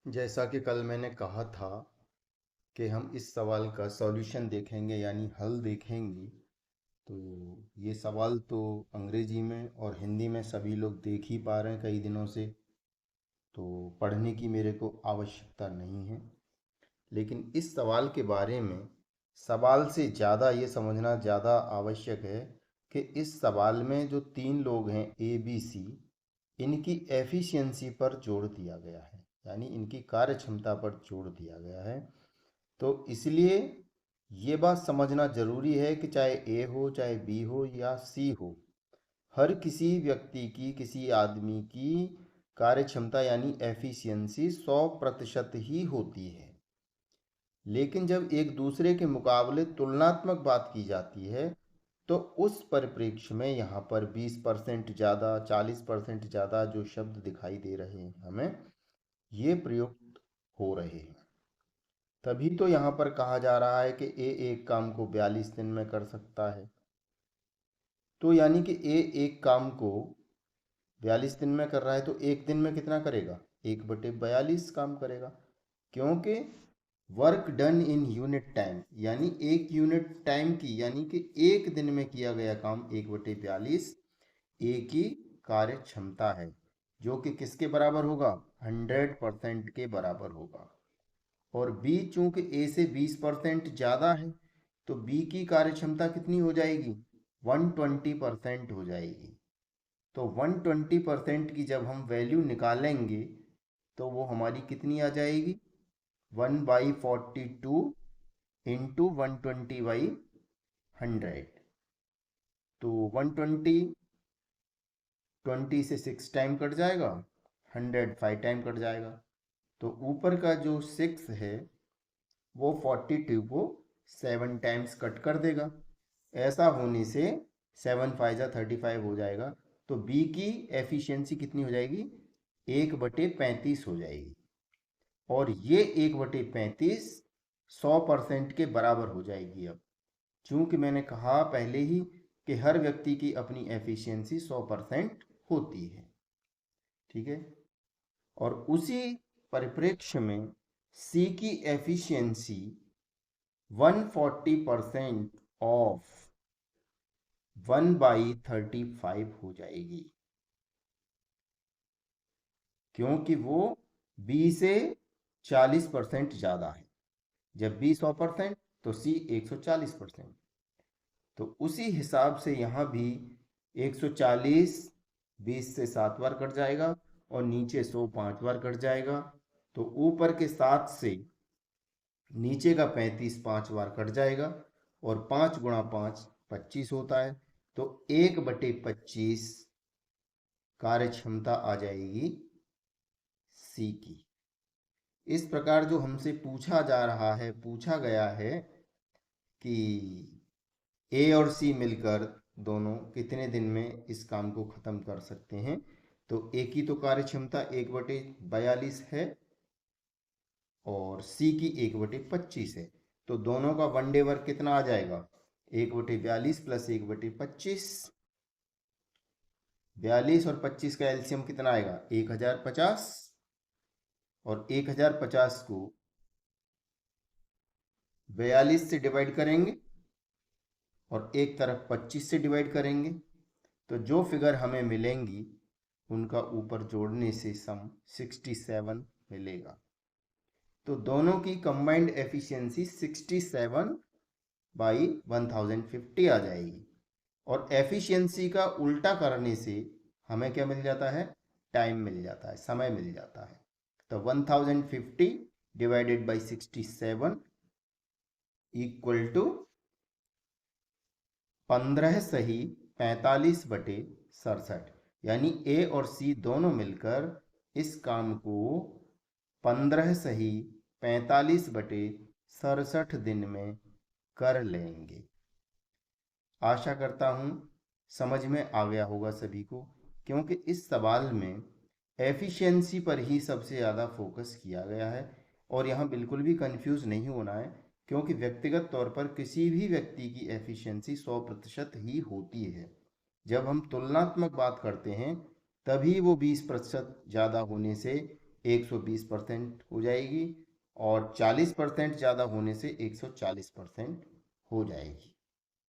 जैसा कि कल मैंने कहा था कि हम इस सवाल का सॉल्यूशन देखेंगे यानी हल देखेंगे। तो ये सवाल तो अंग्रेजी में और हिंदी में सभी लोग देख ही पा रहे हैं कई दिनों से, तो पढ़ने की मेरे को आवश्यकता नहीं है। लेकिन इस सवाल के बारे में सवाल से ज़्यादा ये समझना ज़्यादा आवश्यक है कि इस सवाल में जो तीन लोग हैं ए बी सी, इनकी एफिशिएंसी पर जोर दिया गया है, यानी इनकी कार्य क्षमता पर जोर दिया गया है। तो इसलिए ये बात समझना ज़रूरी है कि चाहे ए हो चाहे बी हो या सी हो, हर किसी व्यक्ति की किसी आदमी की कार्य क्षमता यानी एफिशिएंसी 100% ही होती है। लेकिन जब एक दूसरे के मुकाबले तुलनात्मक बात की जाती है तो उस परिप्रेक्ष्य में यहाँ पर 20% ज़्यादा 40% ज़्यादा जो शब्द दिखाई दे रहे हैं हमें, ये प्रयुक्त हो रहे हैं। तभी तो यहाँ पर कहा जा रहा है कि ए एक काम को 42 दिन में कर सकता है। तो यानी कि ए एक काम को 42 दिन में कर रहा है तो एक दिन में कितना करेगा? 1/42 काम करेगा। क्योंकि work done in unit time, यानी एक यूनिट टाइम की, यानी कि एक दिन में किया गया काम 1/42 ए की कार्य क्षमता है, जो कि किसके बराबर होगा? 100% के बराबर होगा। और बी चूंकि ए से 20% ज़्यादा है तो बी की कार्य क्षमता कितनी हो जाएगी? 120% हो जाएगी। तो 120% की जब हम वैल्यू निकालेंगे तो वो हमारी कितनी आ जाएगी? 1/42 इंटू 120/100। तो 120, 20 से 6 टाइम कट जाएगा, 100 5 टाइम कट जाएगा। तो ऊपर का जो 6 है वो 42 को 7 टाइम्स कट कर देगा। ऐसा होने से 7 5 जा 35 हो जाएगा। तो बी की एफिशिएंसी कितनी हो जाएगी? 1/35 हो जाएगी। और ये 1/35 100% के बराबर हो जाएगी। अब चूंकि मैंने कहा पहले ही कि हर व्यक्ति की अपनी एफिशिएंसी 100% होती है, ठीक है। और उसी परिप्रेक्ष्य में सी की एफिशिएंसी 140% ऑफ 1/35 हो जाएगी, क्योंकि वो बी से 40% ज़्यादा है। जब बी 100% तो सी 140%। तो उसी हिसाब से यहाँ भी 140 20 से 7 बार कट जाएगा और नीचे 100 5 बार कट जाएगा। तो ऊपर के 7 से नीचे का 35 5 बार कट जाएगा और 5 गुणा 5 25 होता है। तो 1/25 कार्य क्षमता आ जाएगी सी की। इस प्रकार जो हमसे पूछा जा रहा है, पूछा गया है कि ए और सी मिलकर दोनों कितने दिन में इस काम को ख़त्म कर सकते हैं। तो ए की तो कार्य क्षमता 1/42 है और सी की 1/25 है। तो दोनों का वन डे वर्क कितना आ जाएगा? 1/42 प्लस 1/25। 42 और 25 का एलसीएम कितना आएगा? 1050। और 1050 को 42 से डिवाइड करेंगे और एक तरफ 25 से डिवाइड करेंगे, तो जो फिगर हमें मिलेंगी उनका ऊपर जोड़ने से सम 67 मिलेगा। तो दोनों की कंबाइंड एफिशिएंसी 67/1050 आ जाएगी। और एफिशिएंसी का उल्टा करने से हमें क्या मिल जाता है? टाइम मिल जाता है, समय मिल जाता है। तो 1050 डिवाइडेड बाई 67 इक्वल टू 15 सही 45/67। यानी ए और सी दोनों मिलकर इस काम को 15 सही 45/67 दिन में कर लेंगे। आशा करता हूँ समझ में आ गया होगा सभी को, क्योंकि इस सवाल में एफिशिएंसी पर ही सबसे ज़्यादा फोकस किया गया है। और यहाँ बिल्कुल भी कंफ्यूज नहीं होना है, क्योंकि व्यक्तिगत तौर पर किसी भी व्यक्ति की एफिशिएंसी 100% ही होती है। जब हम तुलनात्मक बात करते हैं तभी वो 20% ज़्यादा होने से 120% हो जाएगी, और 40% ज़्यादा होने से 140% हो जाएगी।